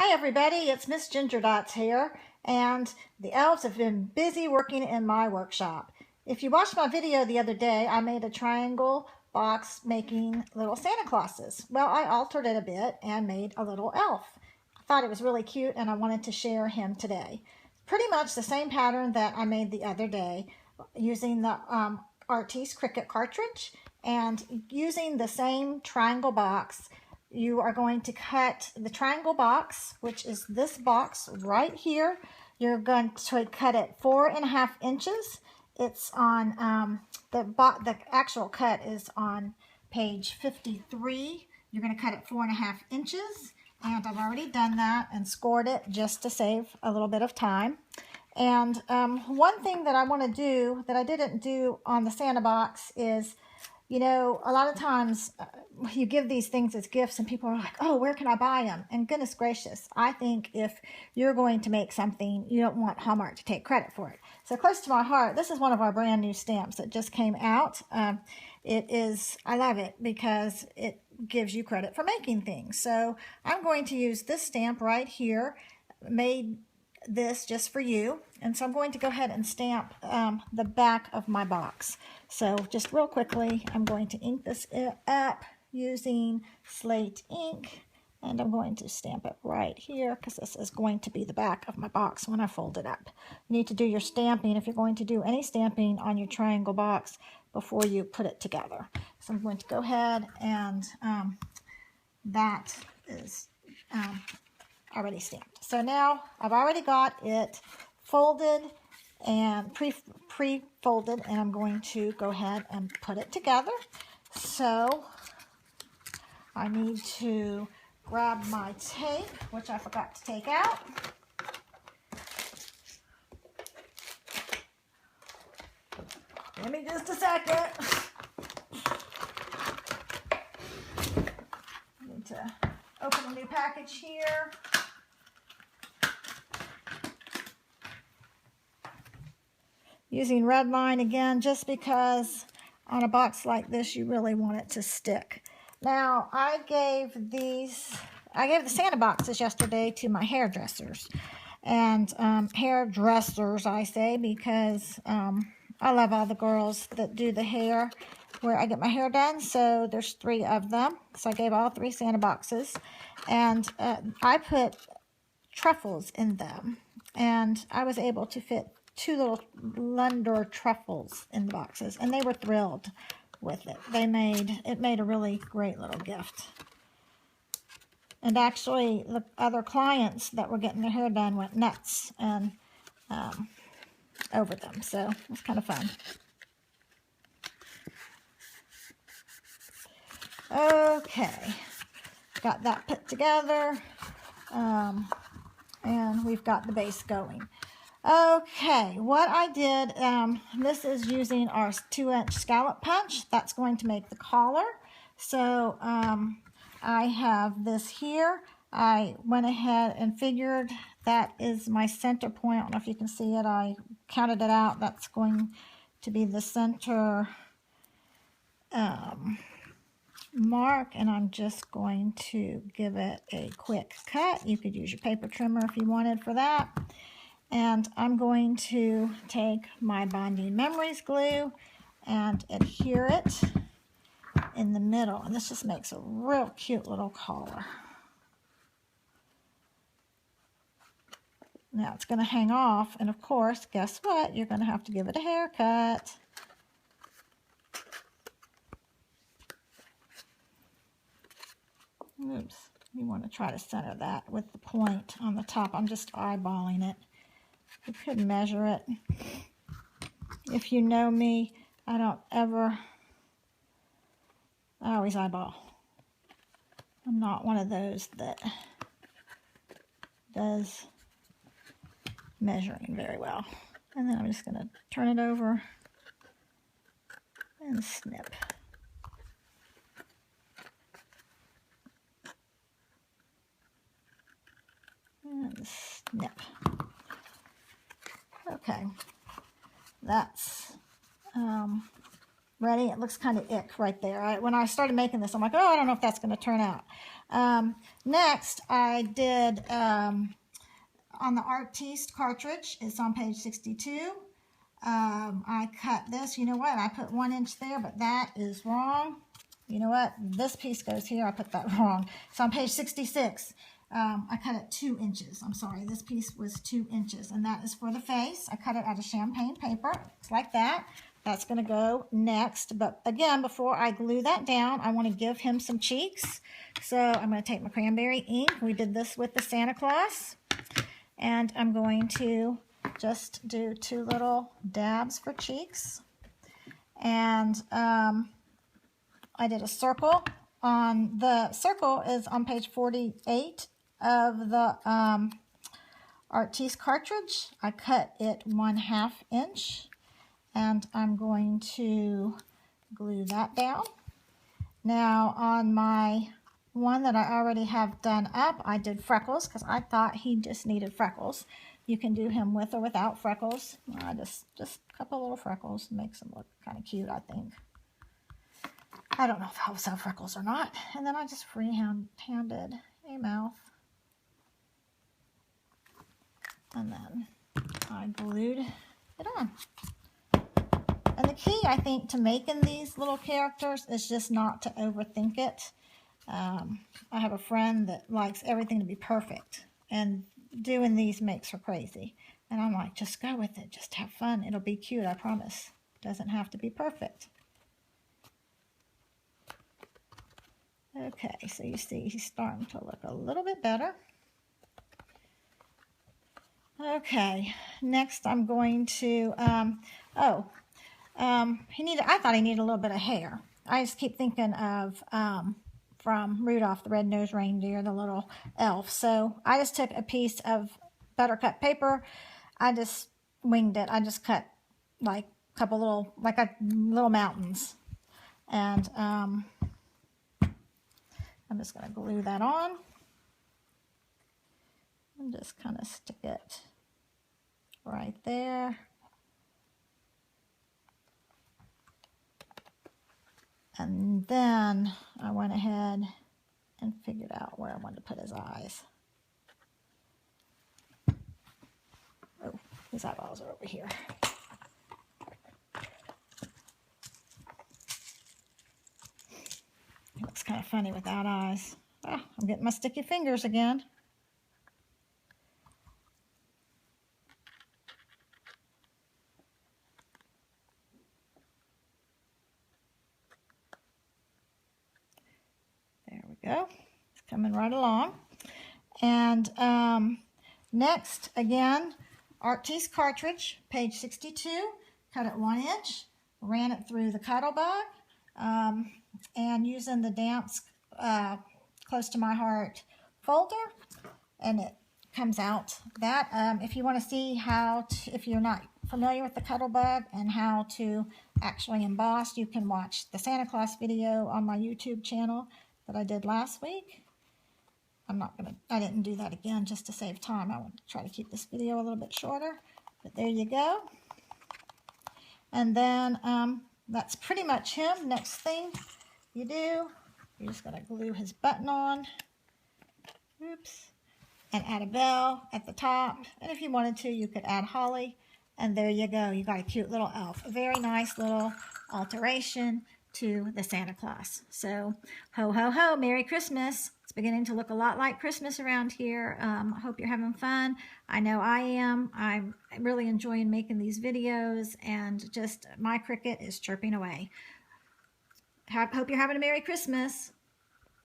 Hi everybody, it's Miss Ginger Dots here, and the elves have been busy working in my workshop. If you watched my video the other day, I made a triangle box making little Santa Clauses. Well, I altered it a bit and made a little elf. I thought it was really cute and I wanted to share him today. Pretty much the same pattern that I made the other day using the Artiste Cricut Cartridge, and using the same triangle box. You are going to cut the triangle box, which is this box right here. You're going to cut it 4.5 inches. It's on the actual cut is on page 53. You're going to cut it 4.5 inches, and I've already done that and scored it just to save a little bit of time. And one thing that I want to do that I didn't do on the Santa box is, you know, a lot of times you give these things as gifts and people are like, oh, where can I buy them? And goodness gracious, I think if you're going to make something, you don't want Hallmark to take credit for it. So close to my heart, this is one of our brand new stamps that just came out. I love it because it gives you credit for making things. So I'm going to use this stamp right here, made this just for you, and so I'm going to go ahead and stamp the back of my box. So just real quickly, I'm going to ink this up using slate ink, and I'm going to stamp it right here because this is going to be the back of my box when I fold it up. You need to do your stamping if you're going to do any stamping on your triangle box before you put it together. So I'm going to go ahead and that is already stamped. So now I've already got it folded and pre-folded, and I'm going to go ahead and put it together. So I need to grab my tape, which I forgot to take out. Give me just a second. I need to open a new package here. Using red line again, just because on a box like this you really want it to stick. Now I gave the Santa boxes yesterday to my hairdressers, and hairdressers I say because I love all the girls that do the hair where I get my hair done. So there's 3 of them, so I gave all 3 Santa boxes, and I put truffles in them, and I was able to fit 2 little Lundor truffles in the boxes, and they were thrilled with it. It made a really great little gift. And actually, the other clients that were getting their hair done went nuts and over them, so it was kind of fun. Okay, got that put together, and we've got the base going. Okay, what I did, this is using our 2-inch scallop punch. That's going to make the collar. So I have this here. I went ahead and figured that is my center point. I don't know if you can see it. I counted it out. That's going to be the center mark, and I'm just going to give it a quick cut. You could use your paper trimmer if you wanted for that. And I'm going to take my Bonding Memories glue and adhere it in the middle. And this just makes a real cute little collar. Now it's going to hang off, and of course, guess what? You're going to have to give it a haircut. Oops. You want to try to center that with the point on the top. I'm just eyeballing it. You could measure it. If you know me, I always eyeball. I'm not one of those that does measuring very well. And then I'm just going to turn it over and snip. And snip. Okay, that's ready. It looks kind of ick right there. When I started making this, I'm like, oh, I don't know if that's going to turn out. Next, I did on the Artiste Cartridge. It's on page 62. I cut this. You know what? I put 1 inch there, but that is wrong. You know what? This piece goes here. I put that wrong. It's on page 66. I cut it 2 inches. I'm sorry. This piece was 2 inches, and that is for the face. I cut it out of champagne paper. It's like that. That's going to go next. But again, before I glue that down, I want to give him some cheeks. So I'm going to take my cranberry ink. We did this with the Santa Claus. And I'm going to just do 2 little dabs for cheeks. And I did a circle. The circle is on page 48 of the Artiste Cartridge. I cut it 1/2 inch. And I'm going to glue that down. Now on my one that I already have done up, I did freckles because I thought he just needed freckles. You can do him with or without freckles. Just a couple little freckles makes him look kind of cute, I think. I don't know if elves have freckles or not. And then I just freehanded a mouth. And then I glued it on. And the key, I think, to making these little characters is just not to overthink it. I have a friend that likes everything to be perfect, and doing these makes her crazy. And I'm like, just go with it. Just have fun. It'll be cute, I promise. It doesn't have to be perfect. Okay, so you see he's starting to look a little bit better. Okay, next I'm going to, I thought he needed a little bit of hair. I just keep thinking of from Rudolph the Red-Nosed Reindeer, the little elf. So I just took a piece of buttercut paper. I just winged it. I just cut like a couple little, little mountains. And I'm just going to glue that on. And just kind of stick it right there. And then I went ahead and figured out where I wanted to put his eyes. Oh, his eyeballs are over here. It looks kind of funny without eyes. Ah, I'm getting my sticky fingers again. Go. It's coming right along. And next, again, Artiste Cartridge, page 62. Cut it 1 inch. Ran it through the cuddle bug. And using the Damps Close to My Heart folder. And it comes out that. If you want to see how to, if you're not familiar with the cuddle bug and how to actually emboss, you can watch the Santa Claus video on my YouTube channel that I did last week. I didn't do that again just to save time. I want to try to keep this video a little bit shorter, but there you go. And then that's pretty much him. Next thing you do, you're just going to glue his button on. Oops. And add a bell at the top. And if you wanted to, you could add holly. And there you go. You got a cute little elf. A very nice little alteration to the Santa Claus. So, ho, ho, ho, Merry Christmas. It's beginning to look a lot like Christmas around here. I hope you're having fun. I know I am. I'm really enjoying making these videos, and just my Cricut is chirping away. Hope you're having a Merry Christmas.